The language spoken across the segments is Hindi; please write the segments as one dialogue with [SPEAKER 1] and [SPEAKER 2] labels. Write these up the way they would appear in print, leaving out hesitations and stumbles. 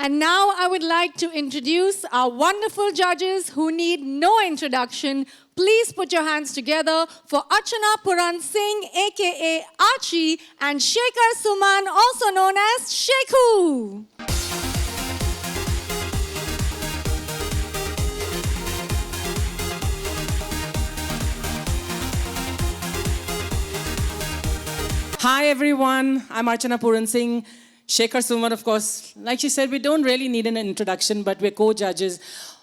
[SPEAKER 1] And now I would like to introduce our wonderful judges who need no introduction. Please put your hands together for Archana Puran Singh, aka Archie, and Shekhar Suman, also known as Shekhu.
[SPEAKER 2] Hi everyone, I'm Archana Puran Singh. Shekhar Suman, of course, like she said, we don't really need an introduction, but we're co-judges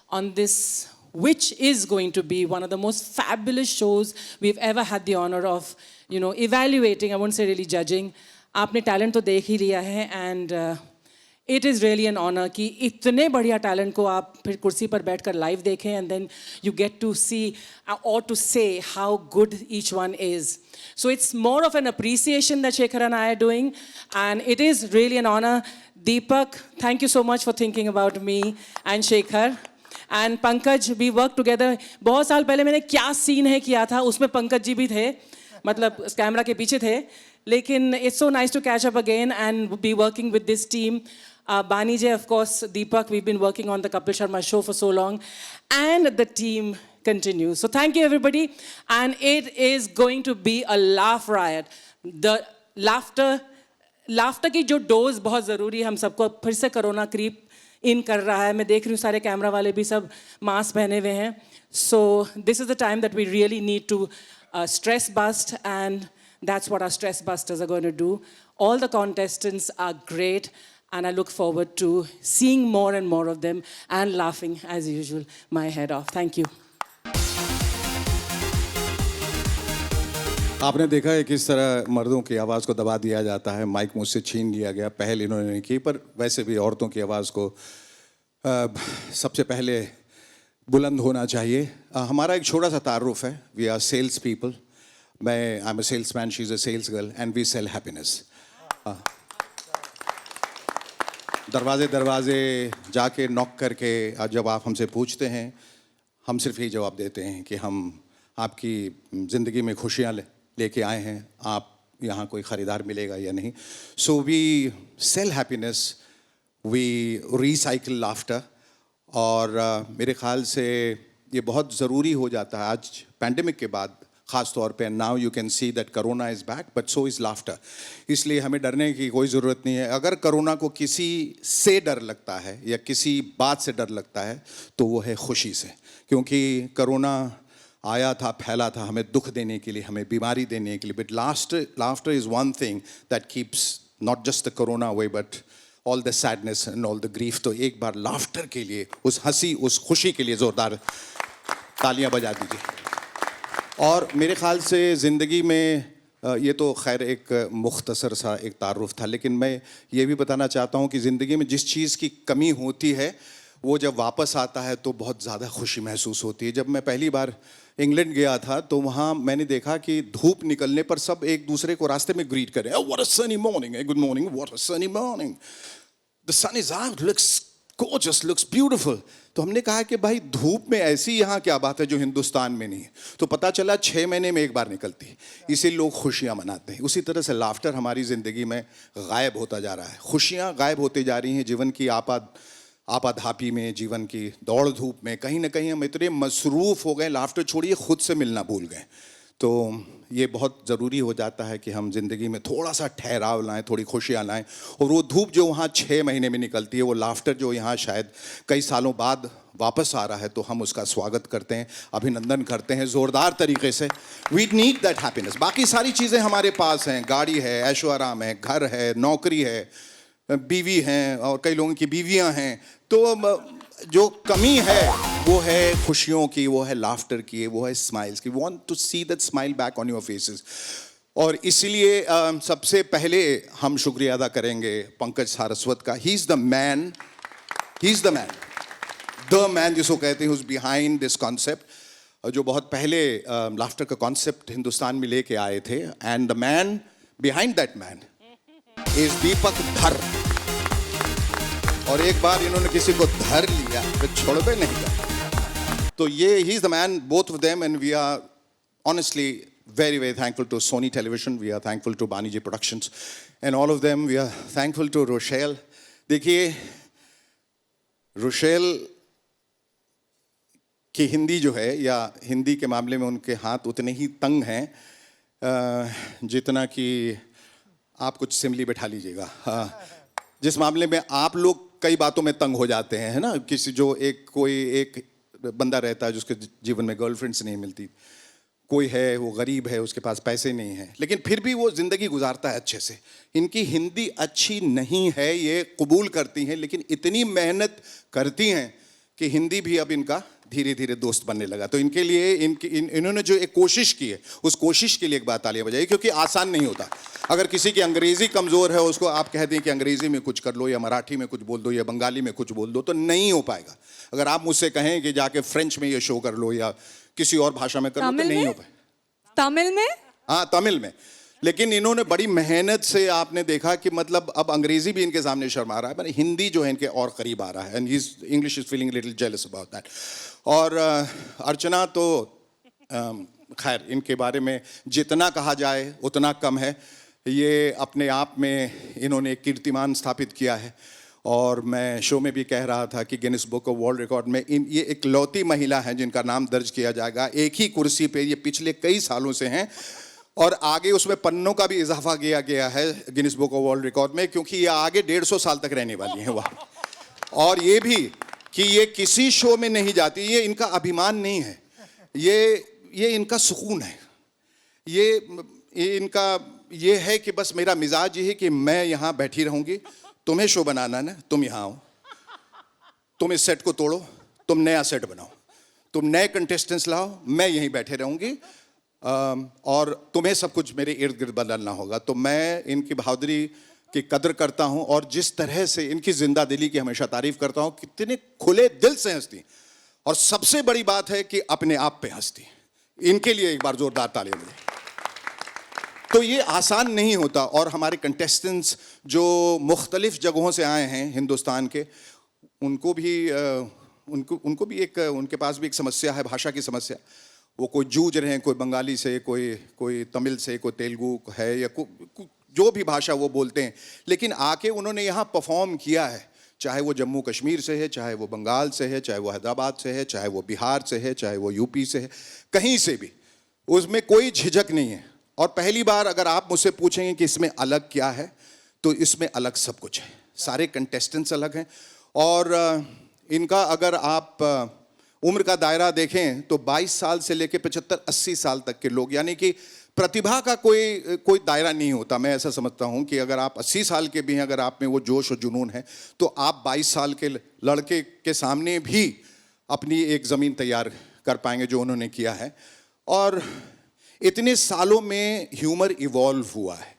[SPEAKER 2] on this, which is going to be one of the most fabulous shows we've ever had the honor of, evaluating. I won't say really judging. आपने talent तो देख ही लिया है, and it is really an honor कि इतने बढ़िया talent को आप फिर कुर्सी पर बैठकर live देखें, and then you get to see or to say how good each one is. So it's more of an appreciation that Shekhar and I are doing, and it is really an honor. Deepak, thank you so much for thinking about me and Shekhar. And Pankaj, we worked together. बहुत साल पहले मैंने क्या scene है किया था, उसमें पंकज जी भी थे, मतलब कैमरा के पीछे थे. लेकिन it's so nice to catch up again and be working with this team. Bani ji, of course, Deepak, we've been working on the Kapil Sharma show for so long, and the team continues. So thank you everybody, and it is going to be a laugh riot. The laughter की जो dose बहुत ज़रूरी है, हम सबको फिर से कोरोना creep in कर रहा है. मैं देख रही हूँ सारे कैमरा वाले भी सब मास्क पहने हुए हैं. So this is the time that we really need to stress bust, and that's what our stress busters are going to do. All the contestants are great, and I look forward to seeing more and more of them and laughing as usual my head off. Thank you.
[SPEAKER 3] आपने देखा है किस तरह मर्दों की आवाज़ को दबा दिया जाता है, माइक मुझसे छीन लिया गया, पहल इन्होंने की, पर वैसे भी औरतों की आवाज़ को सबसे पहले बुलंद होना चाहिए. हमारा एक छोटा सा तारुफ है. We are sales people. I am a salesman, she is a sales girl, and we sell happiness. दरवाजे दरवाजे जाके नॉक करके जब आप हमसे पूछते हैं, हम सिर्फ यही जवाब देते हैं कि हम आपकी ज़िंदगी में खुशियाँ लेके आए हैं. आप यहाँ कोई ख़रीदार मिलेगा या नहीं. So we sell happiness, we recycle laughter. और मेरे ख़्याल से ये बहुत ज़रूरी हो जाता है आज पैंडेमिक के बाद ख़ास तौर पे. Now you can see that corona is back, but so is laughter. इसलिए हमें डरने की कोई ज़रूरत नहीं है. अगर करोना को किसी से डर लगता है या किसी बात से डर लगता है तो वो है खुशी से. क्योंकि करोना आया था, फैला था हमें दुख देने के लिए, हमें बीमारी देने के लिए. But laughter is one thing that keeps not just the corona away but all the sadness and all the grief. तो एक बार लाफ्टर के लिए, उस हंसी, उस खुशी के लिए ज़ोरदार तालियां बजा दीजिए. और मेरे ख़्याल से ज़िंदगी में ये तो खैर एक मुख्तसर सा एक तारुफ था, लेकिन मैं ये भी बताना चाहता हूँ कि ज़िंदगी में जिस चीज़ की कमी होती है वो जब वापस आता है तो बहुत ज़्यादा खुशी महसूस होती है. जब मैं पहली बार इंग्लैंड गया था तो वहाँ मैंने देखा कि धूप निकलने पर सब एक दूसरे को रास्ते में ग्रीट करें. What a sunny morning, good morning, what a sunny morning, the sun is out, looks gorgeous, looks beautiful. तो हमने कहा कि भाई धूप में ऐसी यहाँ क्या बात है जो हिंदुस्तान में नहीं है. तो पता चला 6 महीने में एक बार निकलती है. इसे लोग खुशियाँ मनाते हैं. उसी तरह से लाफ्टर हमारी ज़िंदगी में गायब होता जा रहा है. खुशियाँ गायब होती जा रही हैं. जीवन की आपाधापी में, जीवन की दौड़ धूप में कहीं ना कहीं हम इतने मसरूफ़ हो गए, लाफ्टर छोड़िए खुद से मिलना भूल गए. तो ये बहुत ज़रूरी हो जाता है कि हम ज़िंदगी में थोड़ा सा ठहराव लाएं, थोड़ी खुशियाँ लाएं. और वो धूप जो वहाँ 6 महीने में निकलती है, वो लाफ्टर जो यहाँ शायद कई सालों बाद वापस आ रहा है, तो हम उसका स्वागत करते हैं, अभिनंदन करते हैं ज़ोरदार तरीके से. We need that happiness. बाकी सारी चीज़ें हमारे पास हैं. गाड़ी है, ऐशो आराम है, घर है, नौकरी है, बीवी हैं, और कई लोगों की बीवियाँ हैं. तो जो कमी है वो है खुशियों की, वो है लाफ्टर की, वो है स्माइल्स की. We want to see that smile back on your faces. और इसलिए सबसे पहले हम शुक्रिया अदा करेंगे पंकज सारस्वत का. He is the man, the man जिसको कहते हैं, बिहाइंड दिस कॉन्सेप्ट, जो बहुत पहले लाफ्टर का कॉन्सेप्ट हिंदुस्तान में लेके आए थे. And the man behind that man is Deepak Dhar. और एक बार इन्होंने किसी को धर लिया तो छोड़बे नहीं कर. तो ये ही is the man, both of them. And we are honestly very, very thankful to Sony Television. We are thankful to Bani Ji Productions. And all of them, we are thankful to Rochelle. देखिए, रुशेल की हिंदी जो है, या हिंदी के मामले में उनके हाथ उतने ही तंग हैं जितना कि आप कुछ सिमली बैठा लीजिएगा। जिस मामले में आप लोग कई बातों में तंग हो जाते हैं, है ना, किसी जो कोई एक बंदा रहता है जिसके जीवन में गर्लफ्रेंड्स नहीं मिलती, कोई है वो गरीब है, उसके पास पैसे नहीं हैं, लेकिन फिर भी वो ज़िंदगी गुजारता है अच्छे से। इनकी हिंदी अच्छी नहीं है ये कबूल करती हैं, लेकिन इतनी मेहनत करती हैं कि हिंदी भी अब इनका धीरे धीरे दोस्त बनने लगा। तो इनके लिए इन्होंने जो एक कोशिश की है, उस कोशिश के लिए एक बात तालियां बजाइए, क्योंकि आसान नहीं होता। अगर किसी की अंग्रेज़ी कमज़ोर है, उसको आप कह दें कि अंग्रेज़ी में कुछ कर लो, या मराठी में कुछ बोल दो, या बंगाली में कुछ बोल दो, तो नहीं हो पाएगा। अगर आप मुझसे कहें कि जाके फ्रेंच में ये शो कर लो या किसी और भाषा में कर लो, तो नहीं हो पाएगा।
[SPEAKER 1] तमिल में? हाँ,
[SPEAKER 3] तमिल में। लेकिन इन्होंने बड़ी मेहनत से, आपने देखा कि मतलब अब अंग्रेजी भी इनके सामने शर्मा रहा है, पर हिंदी जो है इनके और करीब आ रहा है, and English is feeling little jealous about that. और अर्चना तो खैर, इनके बारे में जितना कहा जाए उतना कम है। ये अपने आप में इन्होंने एक कीर्तिमान स्थापित किया है, और मैं शो में भी कह रहा था कि Guinness book of world record में ये इकलौती महिला हैं जिनका नाम दर्ज किया जाएगा। एक ही कुर्सी पे ये पिछले कई सालों से हैं, और आगे उसमें पन्नों का भी इजाफा किया गया है Guinness book of world record में, क्योंकि ये आगे 150 साल तक रहने वाली हैं वहाँ। और ये भी कि ये किसी शो में नहीं जाती, ये इनका अभिमान नहीं है, ये इनका सुकून है। ये इनका ये है कि बस मेरा मिजाज ये है कि मैं यहाँ बैठी रहूँगी, तुम्हें शो बनाना ना, तुम यहाँ आओ, तुम इस सेट को तोड़ो, तुम नया सेट बनाओ, तुम नए कंटेस्टेंट्स लाओ, मैं यहीं बैठे रहूँगी, और तुम्हें सब कुछ मेरे इर्द गिर्द बदलना होगा। तो मैं इनकी बहादुरी की कदर करता हूँ, और जिस तरह से इनकी जिंदा दिली की हमेशा तारीफ करता हूँ, कितने खुले दिल से हंसती, और सबसे बड़ी बात है कि अपने आप पे हंसती। इनके लिए एक बार जोरदार तालियां बजाएं। तो ये आसान नहीं होता, और हमारे कंटेस्टेंट्स जो मुख्तलिफ जगहों से आए हैं हिंदुस्तान के, उनको भी उनके पास भी एक समस्या है, भाषा की समस्या। वो कोई जूझ रहे हैं, कोई बंगाली से, कोई तमिल से, कोई तेलुगु है, या जो भी भाषा वो बोलते हैं, लेकिन आके उन्होंने यहाँ परफॉर्म किया है। चाहे वो जम्मू कश्मीर से है, चाहे वो बंगाल से है, चाहे वो हैदराबाद से है, चाहे वो बिहार से है, चाहे वो यूपी से है, कहीं से भी, उसमें कोई झिझक नहीं है। और पहली बार अगर आप मुझसे पूछेंगे कि इसमें अलग क्या है, तो इसमें अलग सब कुछ है। सारे कंटेस्टेंट्स अलग हैं, और इनका अगर आप उम्र का दायरा देखें तो 22 साल से लेकर 75-80 साल तक के लोग, यानी कि प्रतिभा का कोई दायरा नहीं होता। मैं ऐसा समझता हूं कि अगर आप 80 साल के भी हैं, अगर आप में वो जोश और जुनून है, तो आप 22 साल के लड़के के सामने भी अपनी एक ज़मीन तैयार कर पाएंगे, जो उन्होंने किया है। और इतने सालों में ह्यूमर इवॉल्व हुआ है,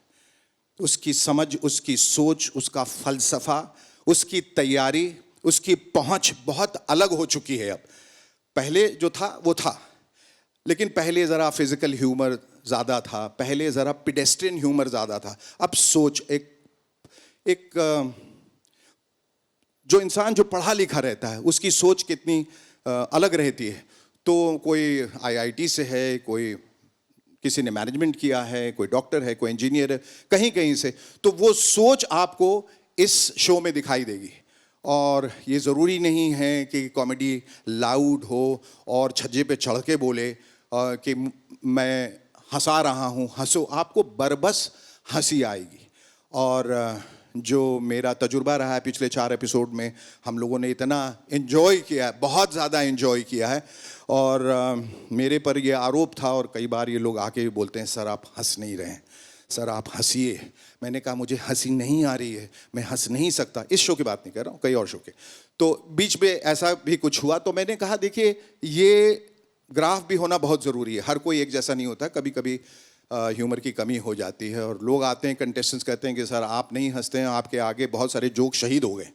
[SPEAKER 3] उसकी समझ, उसकी सोच, उसका फलसफा, उसकी तैयारी, उसकी पहुंच बहुत अलग हो चुकी है अब। पहले जो था वो था, लेकिन पहले ज़रा फिजिकल ह्यूमर ज़्यादा था, पहले ज़रा पेडेस्ट्रियन ह्यूमर ज़्यादा था। अब सोच, एक जो इंसान जो पढ़ा लिखा रहता है, उसकी सोच कितनी अलग रहती है। तो कोई IIT से है, कोई किसी ने मैनेजमेंट किया है, कोई डॉक्टर है, कोई इंजीनियर है, कहीं कहीं से, तो वो सोच आपको इस शो में दिखाई देगी। और ये ज़रूरी नहीं है कि कॉमेडी लाउड हो और छज्जे पे चढ़ के बोले कि मैं हंसा रहा हूँ, हंसो, आपको बरबस हंसी आएगी। और जो मेरा तजुर्बा रहा है पिछले 4 एपिसोड में, हम लोगों ने इतना एंजॉय किया है, बहुत ज़्यादा एंजॉय किया है। और मेरे पर ये आरोप था, और कई बार ये लोग आके भी बोलते हैं, सर आप हंस नहीं रहे हैं, सर आप हंसिए। मैंने कहा मुझे हंसी नहीं आ रही है, मैं हंस नहीं सकता। इस शो की बात नहीं कर रहा हूँ, कई और शो के। तो बीच में ऐसा भी कुछ हुआ, तो मैंने कहा देखिए ये ग्राफ भी होना बहुत ज़रूरी है, हर कोई एक जैसा नहीं होता, कभी कभी ह्यूमर की कमी हो जाती है। और लोग आते हैं, कंटेस्टेंट्स कहते हैं कि सर आप नहीं हंसते हैं, आपके आगे बहुत सारे जोक शहीद हो गए।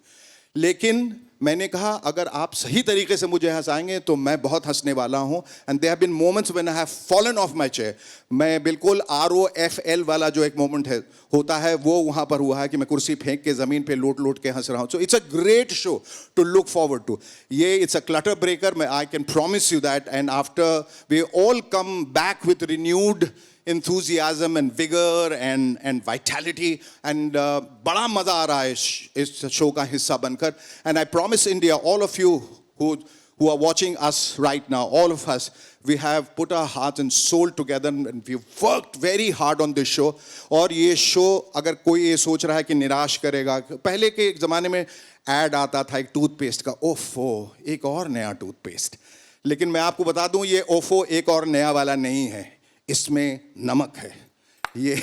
[SPEAKER 3] लेकिन मैंने कहा अगर आप सही तरीके से मुझे हंसाएंगे तो मैं बहुत हंसने वाला हूं। And there have been moments when I have fallen off my chair. मैं बिल्कुल ROFL वाला जो एक मोमेंट है होता है, वो वहां पर हुआ है कि मैं कुर्सी फेंक के ज़मीन पे लोट के हंस रहा हूं। So it's a great show to look forward to. Yeah it's a clutter breaker, I can promise you that. And after we all come back with renewed enthusiasm and vigor and vitality. And बड़ा मज़ा आ रहा है इस शो का हिस्सा बनकर. And I promise India, all of you who are watching us right now, all of us, we have put our heart and soul together and we've worked very hard on this show. और ये शो अगर कोई ये सोच रहा है कि निराश करेगा, पहले के एक ज़माने में ऐड आता था एक टूथपेस्ट का, ओफो एक और नया टूथपेस्ट. लेकिन मैं आपको बता दूं ये ओफो एक और नया वाला नहीं है, इसमें नमक है. ये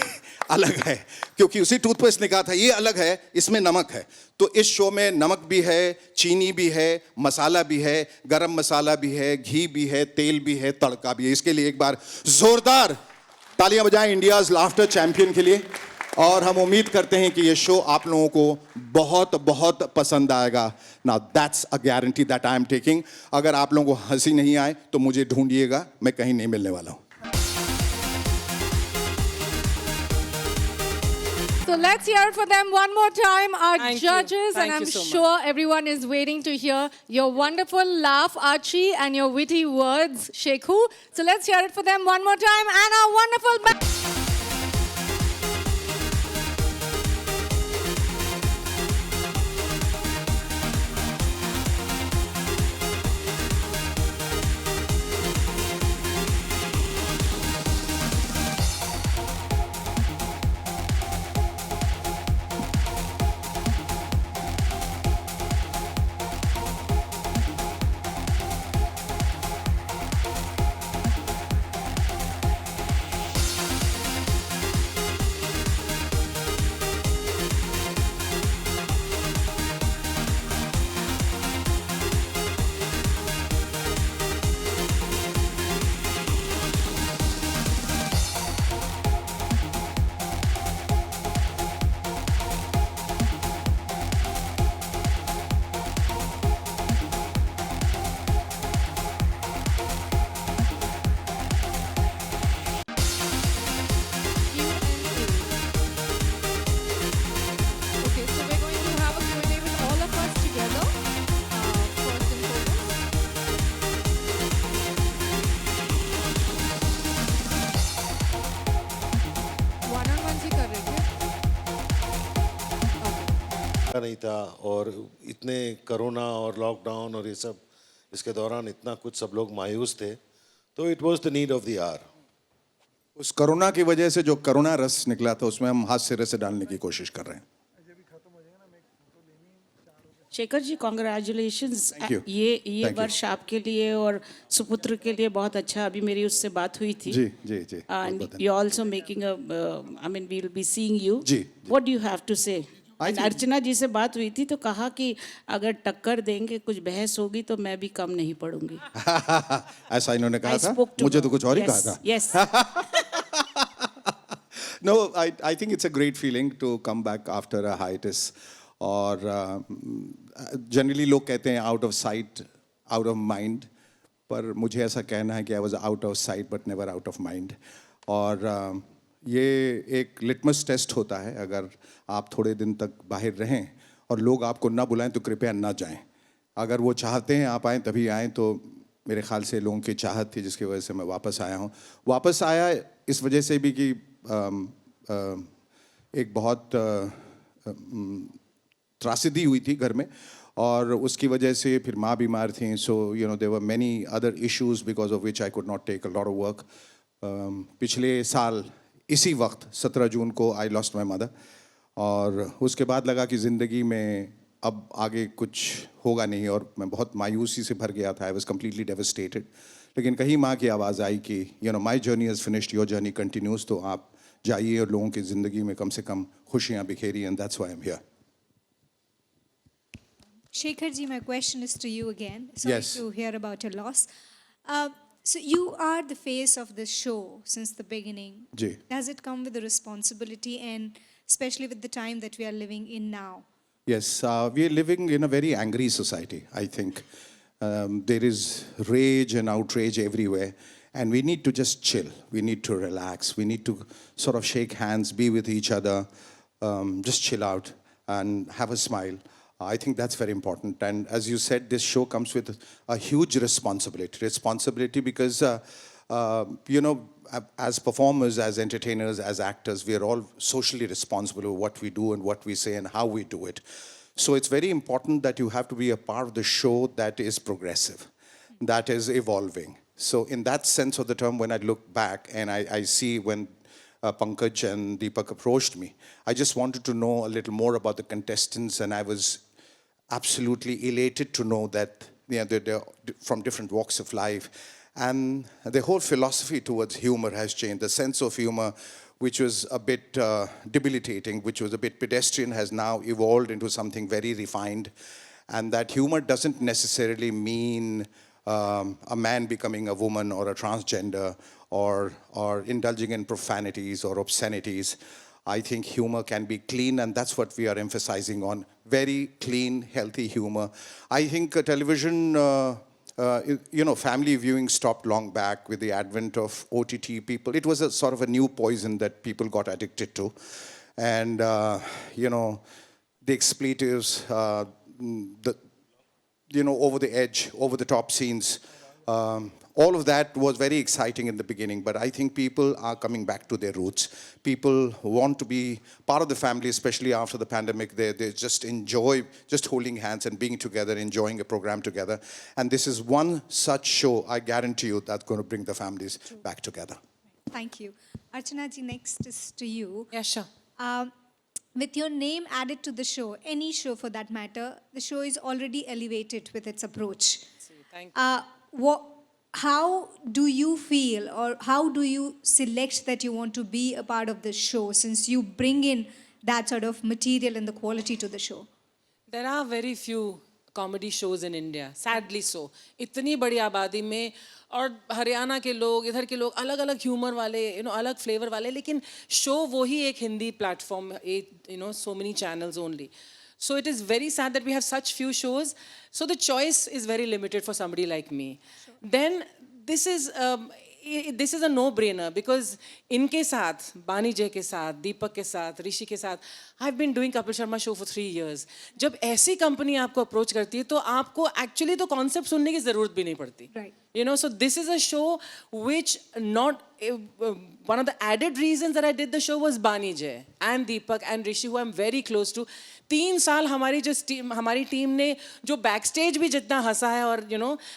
[SPEAKER 3] अलग है, क्योंकि उसी टूथपेस्ट ने कहा था ये अलग है, इसमें नमक है. तो इस शो में नमक भी है, चीनी भी है, मसाला भी है, गरम मसाला भी है, घी भी है, तेल भी है, तड़का भी है. इसके लिए एक बार जोरदार तालियां बजाएं इंडियाज लाफ्टर चैंपियन के लिए. और हम उम्मीद करते हैं कि ये शो आप लोगों को बहुत बहुत पसंद आएगा. Now that's a guarantee that I am taking. अगर आप लोगों को हंसी नहीं आए तो मुझे ढूंढिएगा, मैं कहीं नहीं मिलने वाला हूँ.
[SPEAKER 1] So let's hear it for them one more time, our
[SPEAKER 2] Thank you.
[SPEAKER 1] judges.
[SPEAKER 2] Thank
[SPEAKER 1] And I'm
[SPEAKER 2] you so much.
[SPEAKER 1] sure everyone is waiting to hear your wonderful laugh, Archie, and your witty words, Shekhu. So let's hear it for them one more time. And our wonderful... Okay, so we're going to have a Q&A with all of us together. First and foremost. One-on-one ही कर रहे थे?
[SPEAKER 4] नहीं था और इतने कोरोना और लॉकडाउन और ये सब इसके दौरान इतना कुछ सब लोग मायूस थे, तो it was the need of the hour.
[SPEAKER 3] उस कोरोना की वजह से जो करुणा रस निकला था उसमें हम हाथ सिरे से डालने की कोशिश कर रहे हैं.
[SPEAKER 5] Shekhar ji congratulations.
[SPEAKER 3] Thank you.
[SPEAKER 5] ये
[SPEAKER 3] Thank you.
[SPEAKER 5] वर्ष आपके लिए और सुपुत्र के लिए बहुत अच्छा. अभी मेरी उससे बात हुई थी.
[SPEAKER 3] जी जी जी.
[SPEAKER 5] And you also making a I mean we will be seeing you.
[SPEAKER 3] जी.
[SPEAKER 5] What do you have to say?
[SPEAKER 3] think-
[SPEAKER 5] Archana ji से बात हुई थी तो कहा कि अगर टक्कर देंगे, कुछ बहस होगी तो मैं भी कम नहीं पढ़ूंगी.
[SPEAKER 3] ऐसा इन्होंने कहा था,
[SPEAKER 5] spoke to
[SPEAKER 3] मुझे
[SPEAKER 5] her.
[SPEAKER 3] तो कुछ और ही कहा था.
[SPEAKER 5] Yes.
[SPEAKER 3] No, I think it's a great feeling to come back after a hiatus. और जनरली लोग कहते हैं out of sight out of mind, पर मुझे ऐसा कहना है कि I was out of site but never out of mind. और ये एक लिटमस टेस्ट होता है. अगर आप थोड़े दिन तक बाहर रहें और लोग आपको ना बुलाएं तो कृपया ना जाएं. अगर वो चाहते हैं आप आएँ तभी आएँ. तो मेरे ख्याल से लोगों की चाहत थी जिसकी वजह से मैं वापस आया हूँ. वापस आया इस वजह से भी कि एक बहुत त्रासदी हुई थी घर में और उसकी वजह से फिर माँ बीमार थी. So you know there were many other issues because of which I could not take a lot of work. पिछले साल इसी वक्त 17 जून को आई लॉस्ट माई मदर. और उसके बाद लगा कि ज़िंदगी में अब आगे कुछ होगा नहीं और मैं बहुत मायूसी से भर गया था. I was completely devastated. लेकिन कहीं माँ की आवाज़ आई कि you know my journey is finished, your journey continues. तो आप जाइए और लोगों की ज़िंदगी में कम से कम खुशियाँ बिखेरी. And that's why I am here.
[SPEAKER 6] Shekhar ji, my question is to you again. Sorry
[SPEAKER 3] Yes.
[SPEAKER 6] to hear about your loss. So you are the face of this show since the beginning.
[SPEAKER 3] जी.
[SPEAKER 6] Does it come with a responsibility, and especially with the time that we are living in now?
[SPEAKER 3] Yes, we are living in a very angry society, I think. There is rage and outrage everywhere, and we need to just chill. We need to relax. We need to sort of shake hands, be with each other, just chill out and have a smile. I think that's very important. And as you said, this show comes with a huge responsibility. Responsibility because, you know, as performers, as entertainers, as actors, we are all socially responsible for what we do and what we say and how we do it. So it's very important that you have to be a part of the show that is progressive, that is evolving. So in that sense of the term, when I look back and I see when Pankaj and Deepak approached me, I just wanted to know a little more about the contestants, and I was absolutely elated to know that they're from different walks of life. And the whole philosophy towards humor has changed. The sense of humor, which was a bit debilitating, which was a bit pedestrian, has now evolved into something very refined. And that humor doesn't necessarily mean a man becoming a woman or a transgender or indulging in profanities or obscenities. I think humor can be clean, and that's what we are emphasizing on. Very clean, healthy humor. I think television, family viewing stopped long back with the advent of OTT people. It was a sort of a new poison that people got addicted to. And, the expletives, over the edge, over the top scenes, all of that was very exciting in the beginning, but I think people are coming back to their roots. People want to be part of the family, especially after the pandemic. They just enjoy just holding hands and being together, enjoying a program together. And this is one such show, I guarantee you, that's going to bring the families back together.
[SPEAKER 6] Thank you. Archana ji, next is to you.
[SPEAKER 2] Yeah, sure.
[SPEAKER 6] With your name added to the show, any show for that matter, the show is already elevated with its approach.
[SPEAKER 2] Thank you.
[SPEAKER 6] How do you feel, or how do you select that you want to be a part of the show, since you bring in that sort of material and the quality to the show?
[SPEAKER 2] There are very few comedy shows in India, sadly so. इतनी बड़ी आबादी में और हरियाणा के लोग, इधर के लोग अलग अलग ह्यूमर वाले, अलग फ्लेवर वाले, लेकिन शो वही एक Hindi platform, so many channels only. So it is very sad that we have such few shows. So the choice is very limited for somebody like me. Sure. Then this is a no-brainer, because इनके साथ, बानी जय के साथ, दीपक के साथ, ऋषि के साथ, I've been doing Kapil Sharma show for 3 years. जब ऐसी कंपनी आपको अप्रोच करती है तो आपको एक्चुअली तो कॉन्सेप्ट सुनने की जरूरत भी नहीं पड़ती.
[SPEAKER 6] Right.
[SPEAKER 2] So this is a show which one of the added reasons that I did the show was Bani Jay and Deepak and Rishi, who I'm very close to. 3 साल हमारी टीम ने जो backstage भी जितना हंसा है, और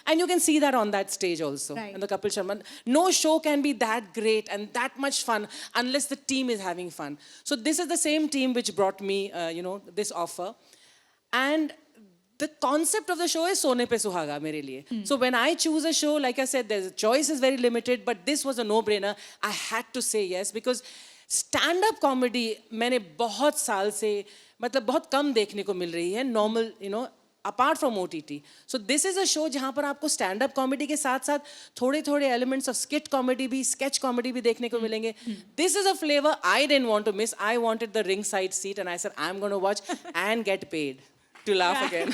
[SPEAKER 2] and you can see that on that stage also.
[SPEAKER 6] Right.
[SPEAKER 2] In the Kapil Sharma, no show can be that great and that much fun unless the team is having fun. So this is the same team which brought me this offer, and the concept of the show is Sone Pe Suhaga mere liye. So when I choose a show, like I said, the choice is very limited, but this was a no-brainer. I had to say yes, because stand-up comedy मैंने बहुत साल से, मतलब बहुत कम देखने को मिल रही है, normal, apart from OTT. So this is a show जहाँ पर आपको stand-up comedy के साथ-साथ थोड़े-थोड़े elements of skit comedy भी, sketch comedy भी देखने को मिलेंगे. This is a flavor I didn't want to miss. I wanted the ringside seat, and I said, I'm going to watch and get paid to laugh again.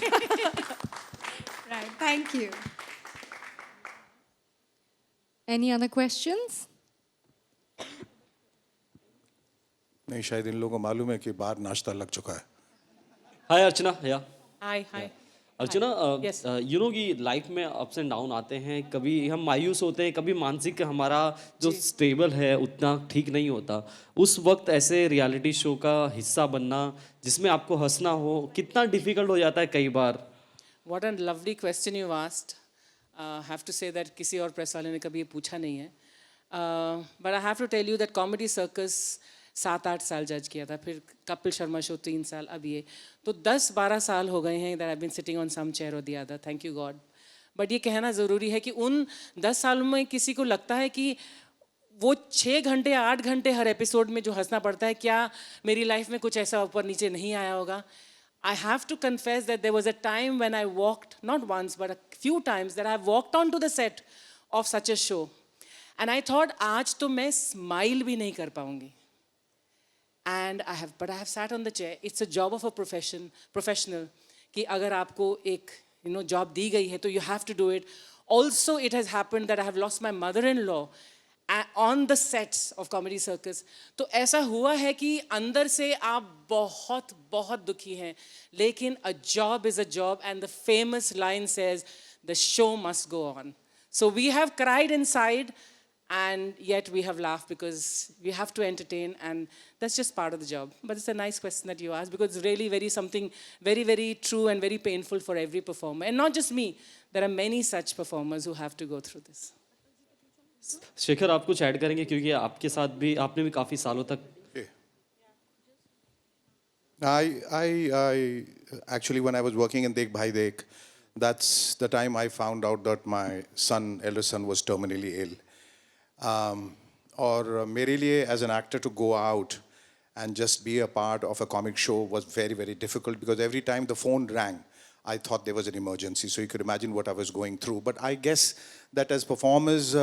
[SPEAKER 6] Right, thank you.
[SPEAKER 1] Any other questions?
[SPEAKER 3] नहीं, शायद इन लोगों को मालूम है कि बाहर नाश्ता लग चुका है.
[SPEAKER 7] हाय अर्चना. या
[SPEAKER 2] Hi.
[SPEAKER 7] अर्चना,
[SPEAKER 2] Yes.
[SPEAKER 7] कि लाइफ में अप्स एंड डाउन आते हैं, कभी हम मायूस होते हैं, कभी मानसिक हमारा जो स्टेबल है उतना ठीक नहीं होता. उस वक्त ऐसे रियलिटी शो का हिस्सा बनना जिसमें आपको हंसना हो, कितना डिफिकल्ट हो जाता है कई बार?
[SPEAKER 2] What a lovely question you asked. Have to say that किसी और प्रेस वाले ने कभी ये पूछा नहीं है. But I have to tell you that Comedy Circus 7-8 साल जज किया था, फिर कपिल शर्मा शो 3 साल, अब ये तो 10-12 साल हो गए हैं that I've been sitting on some chair or the other. Thank you God. But ये कहना ज़रूरी है कि उन 10 सालों में किसी को लगता है कि वो 6 घंटे 8 घंटे हर एपिसोड में जो हंसना पड़ता है, क्या मेरी लाइफ में कुछ ऐसा ऊपर नीचे नहीं आया होगा? I have to confess that there was a time when I walked, not once but a few times, that I walked onto the set of such a show and I thought आज तो मैं smile भी नहीं कर पाऊंगी. And I have sat on the chair. It's a job of a professional कि अगर आपको एक job दी गई है तो you have to do it. Also it has happened that I have lost my mother-in-law on the sets of Comedy Circus. तो ऐसा हुआ है कि अंदर से आप बहुत बहुत दुखी हैं, लेकिन a job is a job, and the famous line says the show must go on. So we have cried inside, and yet we have laughed because we have to entertain, and that's just part of the job. But it's a nice question that you asked, because it's really something very, very true and very painful for every performer. And not just me, there are many such performers who have to go through this.
[SPEAKER 7] Shekhar, आप कुछ ऐड करेंगे क्योंकि आपके साथ भी आपने भी काफ़ी सालों तक
[SPEAKER 3] I actually, when I was working in Dekh Bhai Dekh, that's the time I found out that my son, elder son, was terminally ill. और मेरे लिए as an actor to go out and just be a part of a comic show was very, very difficult, because every time the phone rang, I thought there was an emergency. So you could imagine what I was going through. But I guess that as performers,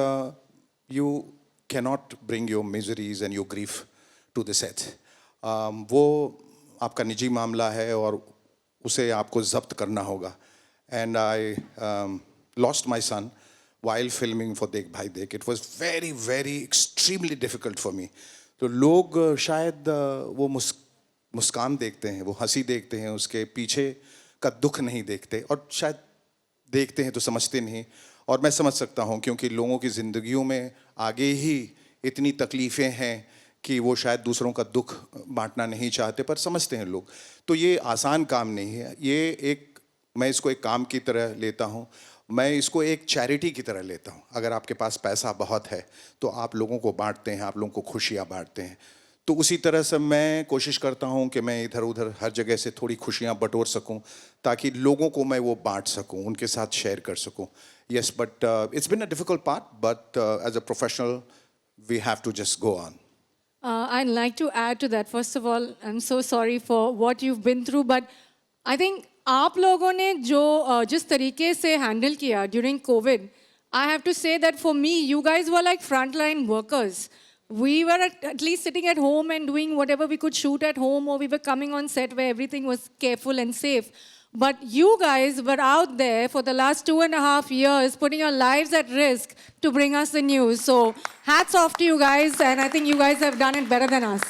[SPEAKER 3] you cannot bring your miseries and your grief to the set. वो आपका निजी मामला है और उसे आपको ज़ब्त करना होगा. And I lost my son while filming for Dekh Bhai Dekh. It was very, very extremely difficult for me. तो लोग शायद वो मुस्कान देखते हैं, वो हंसी देखते हैं, उसके पीछे का दुख नहीं देखते, और शायद देखते हैं तो समझते नहीं. और मैं समझ सकता हूँ, क्योंकि लोगों की ज़िंदगियों में आगे ही इतनी तकलीफ़ें हैं कि वो शायद दूसरों का दुख बांटना नहीं चाहते, पर समझते हैं लोग. तो ये आसान काम नहीं है. मैं इसको एक काम की तरह लेता हूँ. मैं इसको एक चैरिटी की तरह लेता हूँ. अगर आपके पास पैसा बहुत है तो आप लोगों को बांटते हैं, आप लोगों को खुशियाँ बांटते हैं. तो उसी तरह से मैं कोशिश करता हूँ कि मैं इधर उधर हर जगह से थोड़ी खुशियाँ बटोर सकूँ, ताकि लोगों को मैं वो बांट सकूँ, उनके साथ शेयर कर सकूँ. Yes, but it's been a difficult part, but as a professional, we have to just go on.
[SPEAKER 1] I'd like to add to that. First of all, I'm so sorry for what you've been through, but I think आप लोगों ने जो जिस तरीके से हैंडल किया during COVID, I have to say that for me, you guys were like frontline workers. We were at least sitting at home and doing whatever we could shoot at home, or we were coming on set where everything was careful and safe. But you guys were out there for the last 2.5 years, putting your lives at risk to bring us the news. So hats off to you guys, and I think you guys have done it better than us.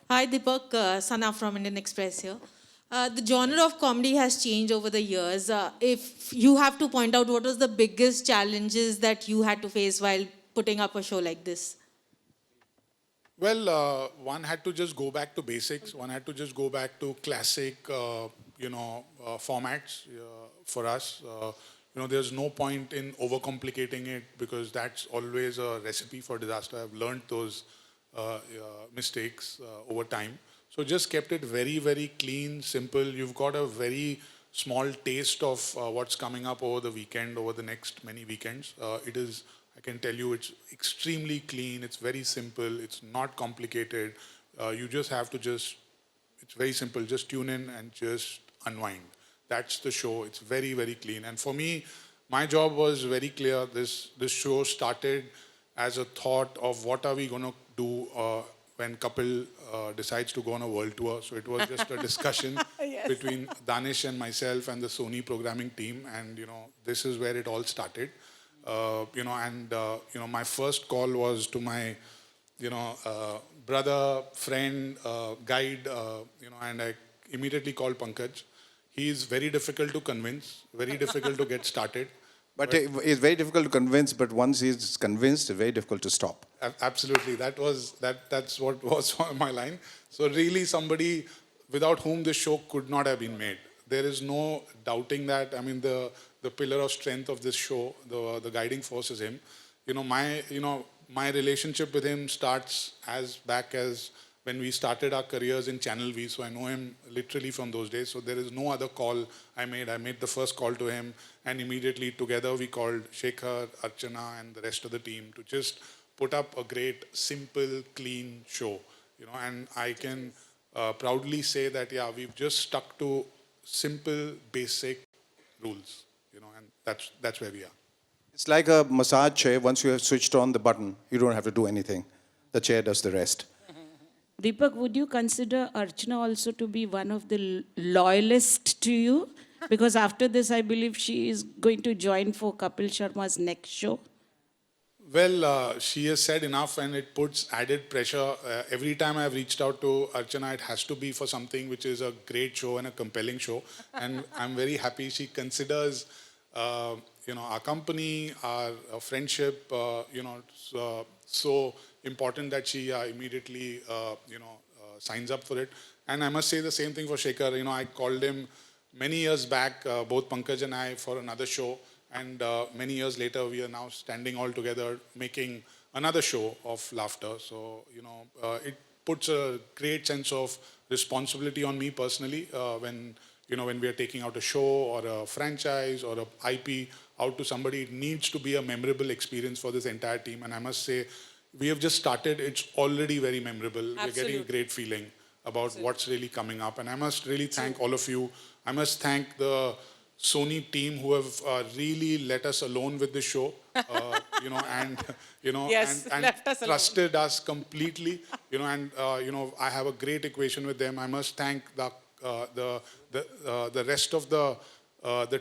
[SPEAKER 8] Hi, Deepak, Sana from Indian Express here. The genre of comedy has changed over the years. If you have to point out what was the biggest challenges that you had to face while putting up a show like this?
[SPEAKER 9] Well, one had to just go back to basics. One had to just go back to classic, formats for us. There's no point in overcomplicating it, because that's always a recipe for disaster. I've learned those mistakes over time. So just kept it very, very clean, simple. You've got a very small taste of what's coming up over the weekend, over the next many weekends. It is, I can tell you, it's extremely clean. It's very simple. It's not complicated. You just have to it's very simple. Just tune in and just unwind. That's the show. It's very, very clean. And for me, my job was very clear. This show started as a thought of what are we going to do when Kapil decides to go on a world tour. So it was just a discussion between Danish and myself and the Sony programming team. And, this is where it all started. My first call was to my, brother, friend, guide, and I immediately called Pankaj. He is very difficult to convince, very difficult to get started.
[SPEAKER 3] But it's very difficult to convince, but once he's convinced, it's very difficult to stop.
[SPEAKER 9] Absolutely. That's what was on my line. So really somebody without whom this show could not have been made. There is no doubting that. I mean, the pillar of strength of this show, the guiding force is him. My relationship with him starts as back as when we started our careers in Channel V. So I know him literally from those days. So there is no other call I made. I made the first call to him, and immediately together we called Shekhar, Archana, and the rest of the team to just put up a great, simple, clean show. And I can proudly say that, we've just stuck to simple, basic rules, and that's where we are.
[SPEAKER 3] It's like a massage chair. Once you have switched on the button, you don't have to do anything. The chair does the rest.
[SPEAKER 5] Deepak, would you consider Archana also to be one of the loyalists to you? Because after this, I believe she is going to join for Kapil Sharma's next show.
[SPEAKER 9] Well, she has said enough, and it puts added pressure. Every time I've reached out to Archana, it has to be for something which is a great show and a compelling show. And I'm very happy she considers, our company, our friendship, so important that she immediately, signs up for it. And I must say the same thing for Shekhar. I called him many years back, both Pankaj and I, for another show. And many years later, we are now standing all together, making another show of laughter. So, it puts a great sense of responsibility on me personally when we are taking out a show or a franchise or a IP out to somebody. It needs to be a memorable experience for this entire team. And I must say, we have just started. It's already very memorable. We're getting a great feeling about what's really coming up. And I must really thank all of you. I must thank the Sony team who have really let us alone with the show,
[SPEAKER 2] Yes,
[SPEAKER 9] and
[SPEAKER 2] left us alone.
[SPEAKER 9] trusted us completely, I have a great equation with them. I must thank the rest of the